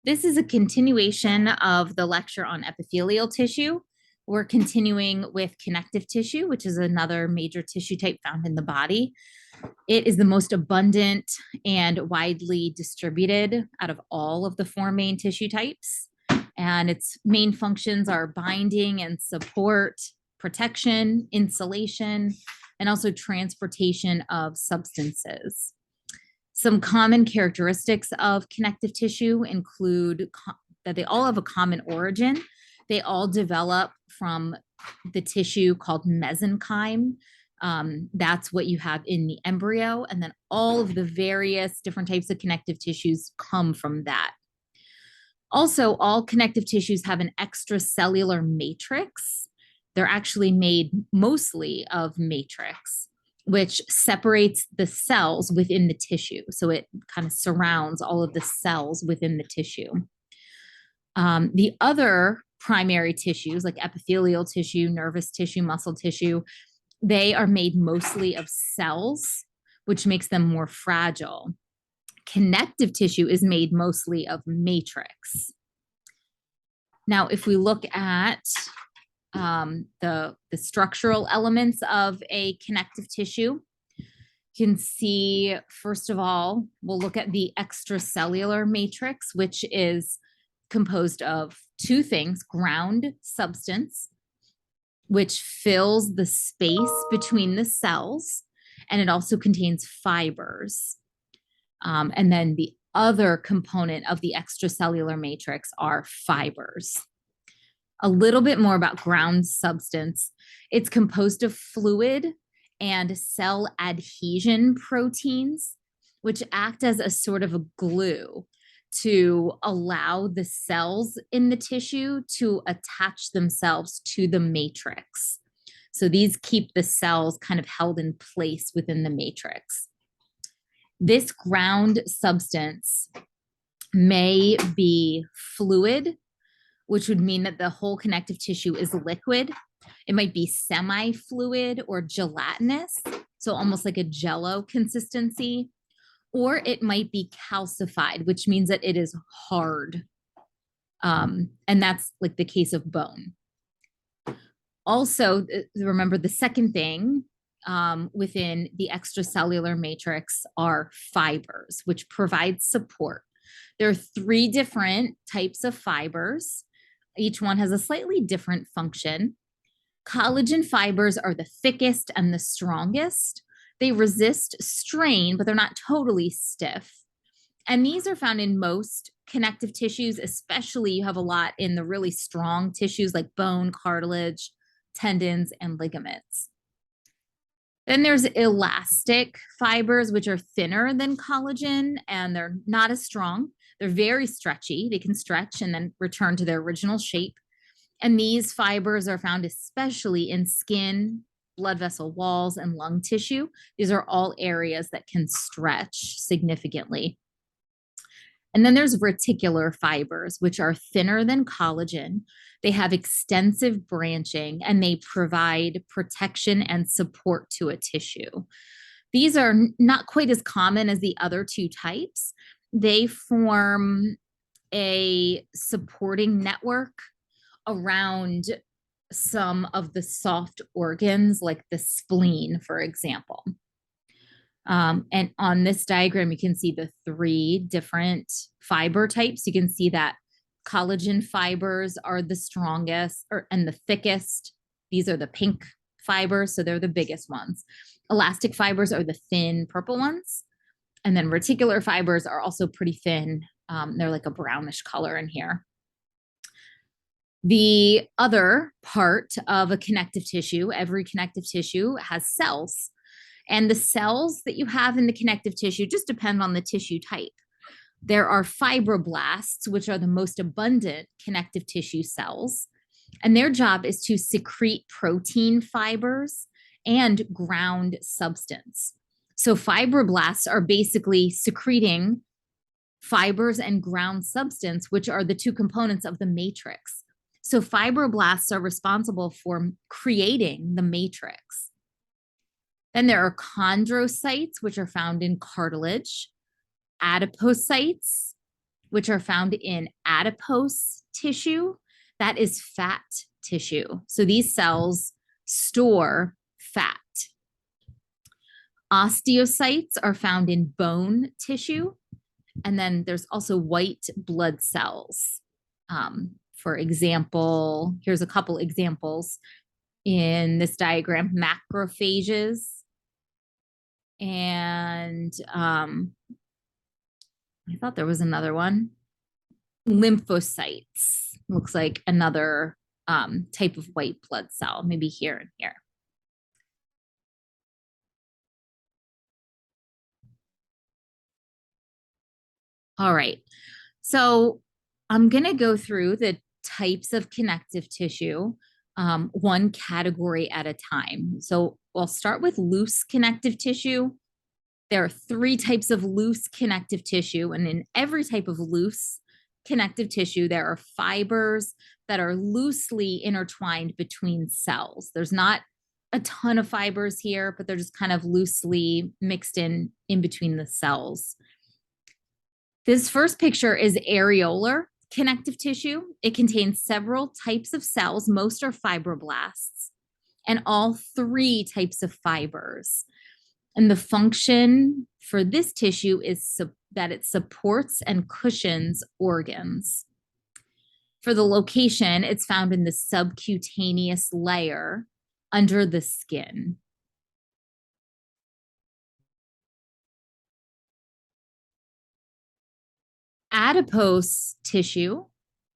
This is a continuation of the lecture on epithelial tissue. We're continuing with connective tissue, which is another major tissue type found in the body. It is the most abundant and widely distributed out of all of the four main tissue types. And its main functions are binding and support, protection, insulation, and also transportation of substances. Some common characteristics of connective tissue include that they all have a common origin. They all develop from the tissue called mesenchyme. That's what you have in the embryo. And then all of the various different types of connective tissues come from that. Also, all connective tissues have an extracellular matrix. They're actually made mostly of matrix, which separates the cells within the tissue. So it kind of surrounds all of the cells within the tissue. The other primary tissues, like epithelial tissue, nervous tissue, muscle tissue, they are made mostly of cells, which makes them more fragile. Connective tissue is made mostly of matrix. Now, if we look at the structural elements of a connective tissue, you can see, first of all, we'll look at the extracellular matrix, which is composed of two things: ground substance, which fills the space between the cells, and it also contains fibers. And then the other component of the extracellular matrix are fibers. A little bit more about ground substance. It's composed of fluid and cell adhesion proteins, which act as a sort of a glue to allow the cells in the tissue to attach themselves to the matrix. So these keep the cells kind of held in place within the matrix. This ground substance may be fluid, which would mean that the whole connective tissue is liquid. It might be semi-fluid or gelatinous, so almost like a jello consistency, or it might be calcified, which means that it is hard. And that's like the case of bone. Also, remember the second thing within the extracellular matrix are fibers, which provide support. There are three different types of fibers. Each one has a slightly different function. Collagen fibers are the thickest and the strongest. They resist strain, but they're not totally stiff. And these are found in most connective tissues, especially you have a lot in the really strong tissues like bone, cartilage, tendons, and ligaments. Then there's elastic fibers, which are thinner than collagen, and they're not as strong. They're very stretchy. They can stretch and then return to their original shape. And these fibers are found especially in skin, blood vessel walls, and lung tissue. These are all areas that can stretch significantly. And then there's reticular fibers, which are thinner than collagen. They have extensive branching and they provide protection and support to a tissue. These are not quite as common as the other two types. They form a supporting network around some of the soft organs, like the spleen, for example. And on this diagram, you can see the three different fiber types. You can see that collagen fibers are the strongest and the thickest. These are the pink fibers, so they're the biggest ones. Elastic fibers are the thin purple ones. And then reticular fibers are also pretty thin. They're like a brownish color in here. The other part of a connective tissue, every connective tissue has cells. And the cells that you have in the connective tissue just depend on the tissue type. There are fibroblasts, which are the most abundant connective tissue cells. And their job is to secrete protein fibers and ground substance. So fibroblasts are basically secreting fibers and ground substance, which are the two components of the matrix. So fibroblasts are responsible for creating the matrix. Then there are chondrocytes, which are found in cartilage, adipocytes, which are found in adipose tissue. That is fat tissue. So these cells store fat. Osteocytes are found in bone tissue. And then there's also white blood cells. For example, here's a couple examples in this diagram: macrophages and I thought there was another one, lymphocytes. Looks like another type of white blood cell, maybe here and here. All right, so I'm gonna go through the types of connective tissue, one category at a time. So I'll start with loose connective tissue. There are 3 types of loose connective tissue, and in every type of loose connective tissue, there are fibers that are loosely intertwined between cells. There's not a ton of fibers here, but they're just kind of loosely mixed in between the cells. This first picture is areolar connective tissue. It contains several types of cells. Most are fibroblasts, and all 3 types of fibers. And the function for this tissue is that it supports and cushions organs. For the location, it's found in the subcutaneous layer under the skin. Adipose tissue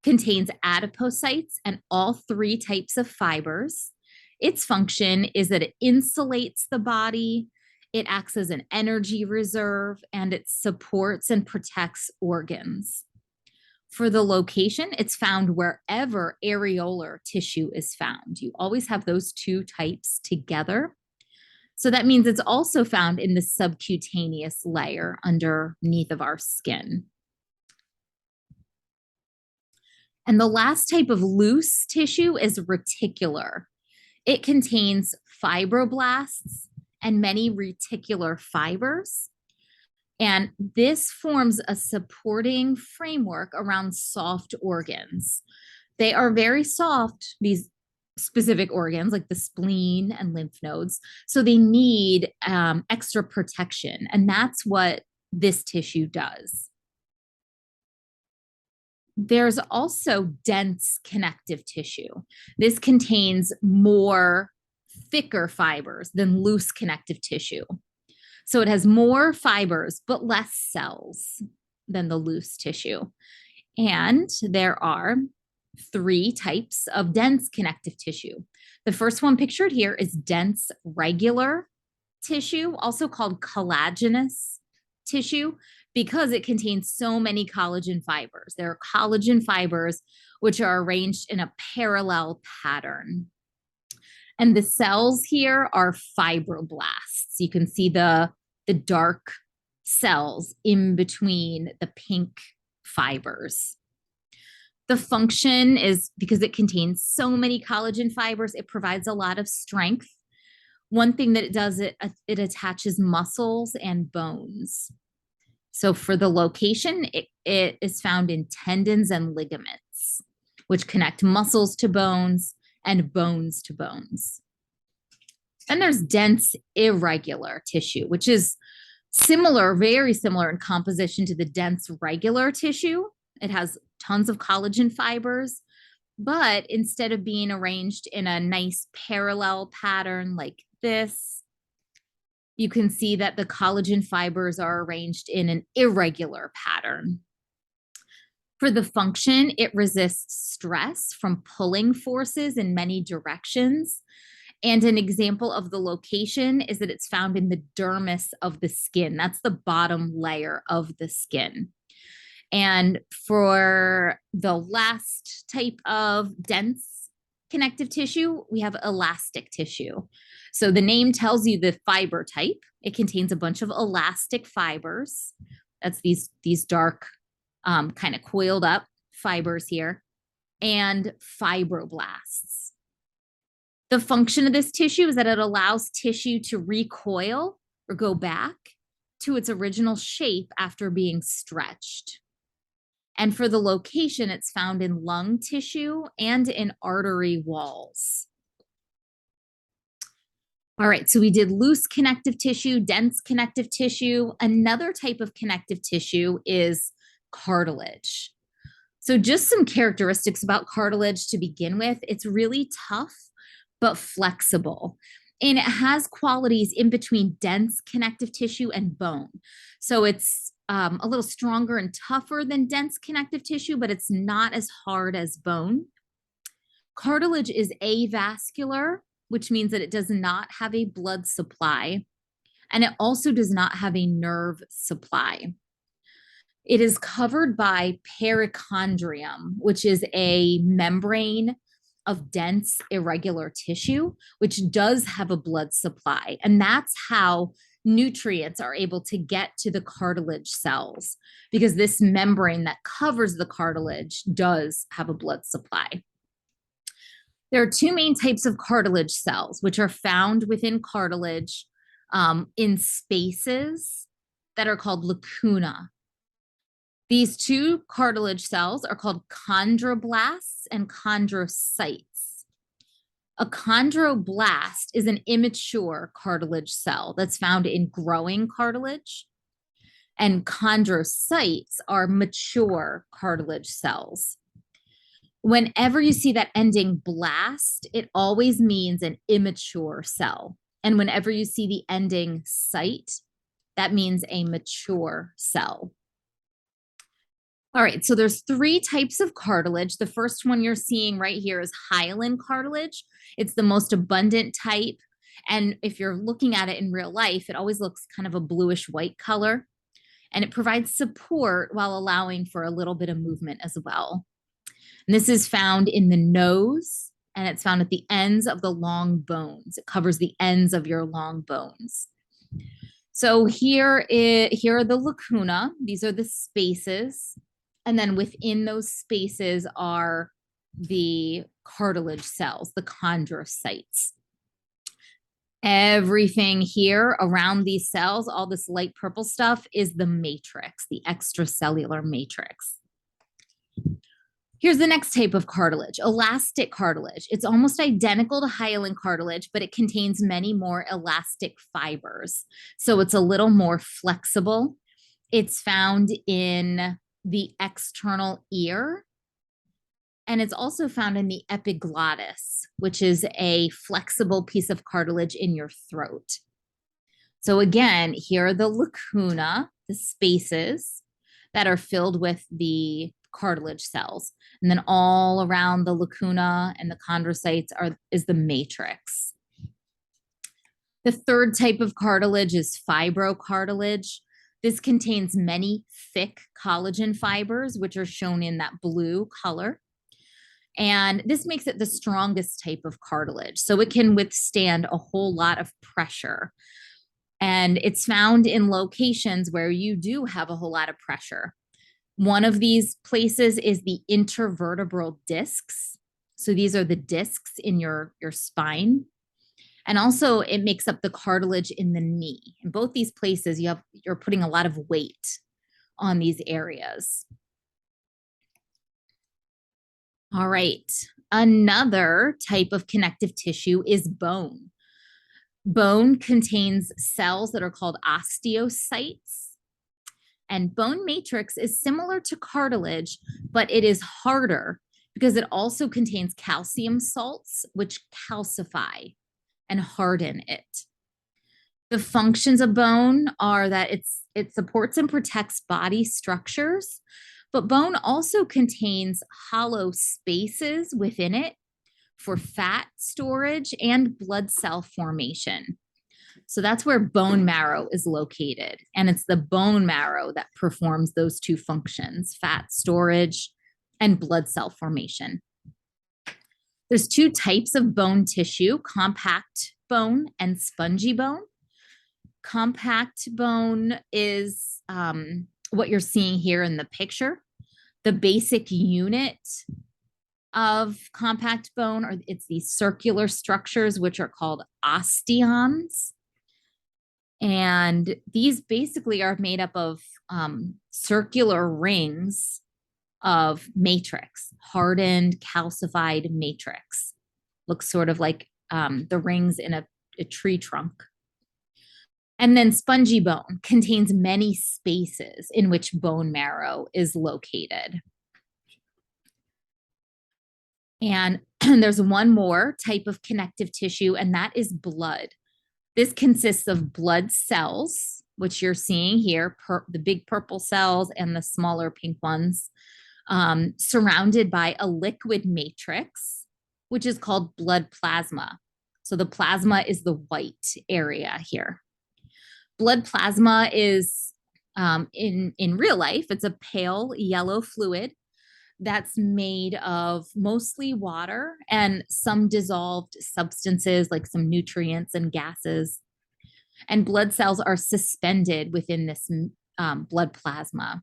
contains adipocytes and all 3 types of fibers. Its function is that it insulates the body, it acts as an energy reserve, and it supports and protects organs. For the location, it's found wherever areolar tissue is found. You always have those 2 types together. So that means it's also found in the subcutaneous layer underneath of our skin. And the last type of loose tissue is reticular. It contains fibroblasts and many reticular fibers. And this forms a supporting framework around soft organs. They are very soft, these specific organs like the spleen and lymph nodes. So they need extra protection. And that's what this tissue does. There's also dense connective tissue. This contains more thicker fibers than loose connective tissue. So it has more fibers, but less cells than the loose tissue. And there are 3 types of dense connective tissue. The first one pictured here is dense regular tissue, also called collagenous tissue, because it contains so many collagen fibers. There are collagen fibers which are arranged in a parallel pattern. And the cells here are fibroblasts. You can see the dark cells in between the pink fibers. The function is, because it contains so many collagen fibers, it provides a lot of strength. One thing that it does, it attaches muscles and bones. So for the location, it is found in tendons and ligaments, which connect muscles to bones and bones to bones. And there's dense irregular tissue, which is similar, very similar in composition to the dense regular tissue. It has tons of collagen fibers, but instead of being arranged in a nice parallel pattern like this, you can see that the collagen fibers are arranged in an irregular pattern. For the function, it resists stress from pulling forces in many directions. And an example of the location is that it's found in the dermis of the skin. That's the bottom layer of the skin. And for the last type of dense connective tissue, we have elastic tissue. So the name tells you the fiber type. It contains a bunch of elastic fibers. That's these dark, kind of coiled up fibers here, and fibroblasts. The function of this tissue is that it allows tissue to recoil or go back to its original shape after being stretched. And for the location, it's found in lung tissue and in artery walls. All right, so we did loose connective tissue, dense connective tissue. Another type of connective tissue is cartilage. So just some characteristics about cartilage to begin with. It's really tough, but flexible. And it has qualities in between dense connective tissue and bone. So it's a little stronger and tougher than dense connective tissue, but it's not as hard as bone. Cartilage is avascular, which means that it does not have a blood supply, and it also does not have a nerve supply. It is covered by perichondrium, which is a membrane of dense irregular tissue, which does have a blood supply. And that's how nutrients are able to get to the cartilage cells, because this membrane that covers the cartilage does have a blood supply. There are two main types of cartilage cells, which are found within cartilage in spaces that are called lacuna. These two cartilage cells are called chondroblasts and chondrocytes. A chondroblast is an immature cartilage cell that's found in growing cartilage, and chondrocytes are mature cartilage cells. Whenever you see that ending blast, it always means an immature cell. And whenever you see the ending cyte, that means a mature cell. All right, so there's three types of cartilage. The first one you're seeing right here is hyaline cartilage. It's the most abundant type. And if you're looking at it in real life, it always looks kind of a bluish white color. And it provides support while allowing for a little bit of movement as well. And this is found in the nose, and it's found at the ends of the long bones. It covers the ends of your long bones. So here are the lacuna. These are the spaces. And then within those spaces are the cartilage cells, the chondrocytes. Everything here around these cells, all this light purple stuff, is the matrix, the extracellular matrix. Here's the next type of cartilage, elastic cartilage. It's almost identical to hyaline cartilage, but it contains many more elastic fibers. So it's a little more flexible. It's found in the external ear, and it's also found in the epiglottis, which is a flexible piece of cartilage in your throat. So again, here are the lacuna, the spaces that are filled with the cartilage cells. And then all around the lacuna and the chondrocytes is the matrix. The third type of cartilage is fibrocartilage. This contains many thick collagen fibers, which are shown in that blue color. And this makes it the strongest type of cartilage. So it can withstand a whole lot of pressure. And it's found in locations where you do have a whole lot of pressure. One of these places is the intervertebral discs. So these are the discs in your spine. And also it makes up the cartilage in the knee. In both these places, you're putting a lot of weight on these areas. All right. Another type of connective tissue is bone. Bone contains cells that are called osteocytes. And bone matrix is similar to cartilage, but it is harder because it also contains calcium salts, which calcify and harden it. The functions of bone are that it supports and protects body structures, but bone also contains hollow spaces within it for fat storage and blood cell formation. So that's where bone marrow is located. And it's the bone marrow that performs those two functions, fat storage and blood cell formation. There's two types of bone tissue, compact bone and spongy bone. Compact bone is what you're seeing here in the picture. The basic unit of compact bone, it's these circular structures, which are called osteons. And these basically are made up of circular rings of matrix, hardened, calcified matrix. Looks sort of like the rings in a tree trunk. And then spongy bone contains many spaces in which bone marrow is located. And there's one more type of connective tissue, and that is blood. This consists of blood cells, which you're seeing here, the big purple cells and the smaller pink ones, surrounded by a liquid matrix, which is called blood plasma. So the plasma is the white area here. Blood plasma is, in real life, it's a pale yellow fluid that's made of mostly water and some dissolved substances like some nutrients and gases. And blood cells are suspended within this blood plasma.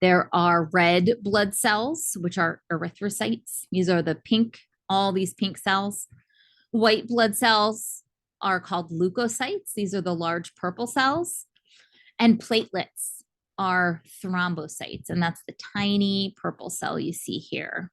There are red blood cells, which are erythrocytes. These are the pink, all these pink cells. White blood cells are called leukocytes. These are the large purple cells. And platelets are thrombocytes, and that's the tiny purple cell you see here.